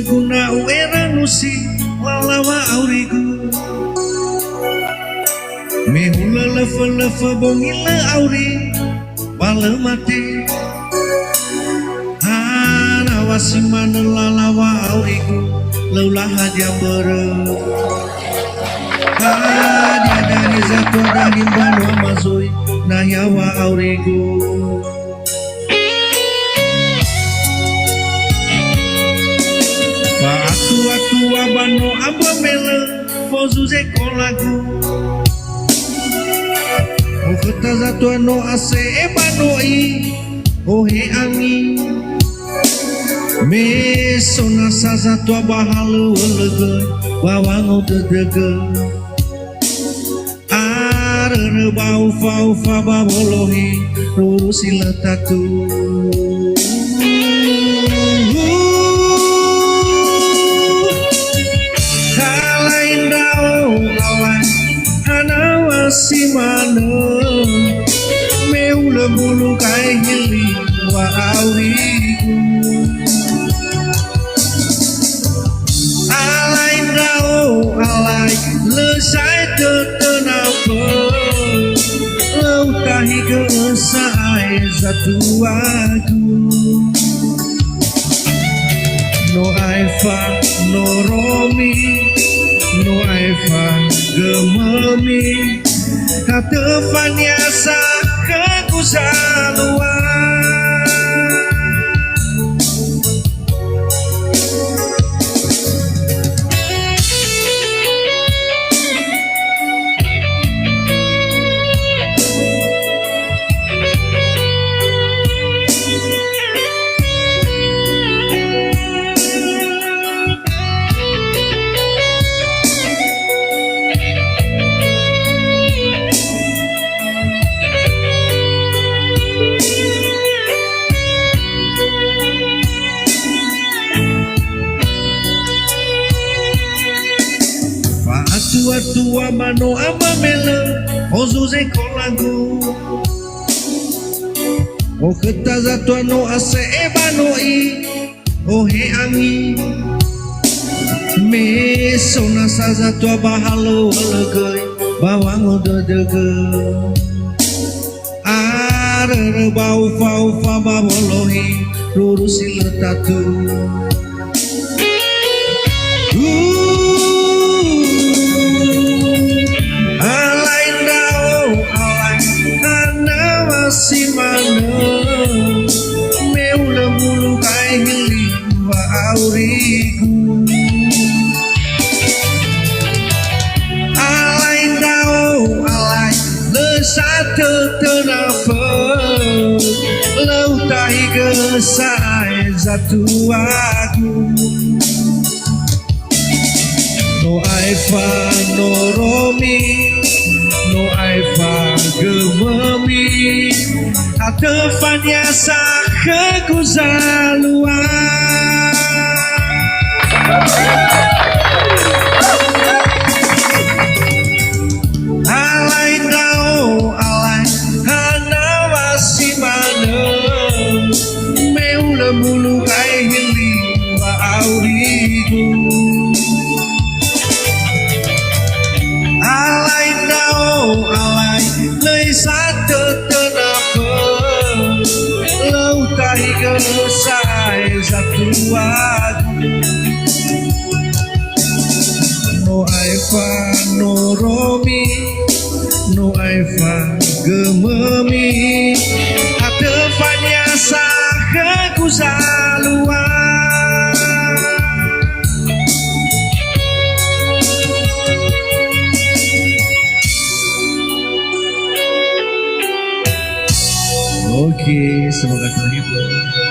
guna uera nusi lalawa aurigu mehula lefa bongila auri bala mate hanawasi mana lalawa aurigu laulah haja bere dia dari zatu dari banu amazoi nayawa aurigu Tua bano abamela fozuze kolagu Okata zatu ano ase ebanoi ohe angi me sona saza tua bahalu lega bawango dedege arere bau fa babolohi rurusi letatu Simano meula bulu kai hili wa aurigu alai dao alai lesai tetenapo lau tahi keesai zatuaku no aifa no romi no aifa gememi Katefanya sah keguzaluan Tua mano amamela ozuze kolagu o ketaza tua no ase ebanoi ohe angi me sona saza tua bahalo legoi bawango dedege arere bau fa babolohi rurusi letatu Simano meula bulu kai hili wa aurigu alai dao alai lesate tenafa lau tahi gesai zatuaku no aifa no romi no aifa gememi Katefanya sah keguzaluan alai dao alai hanawasi mana meula bulu kai hili wa aurigu alai dao alai leisate tahi gesai zatuaku no aifa no romi no aifa gememi katefanya sah keguzaluan Oke, semoga terhibur.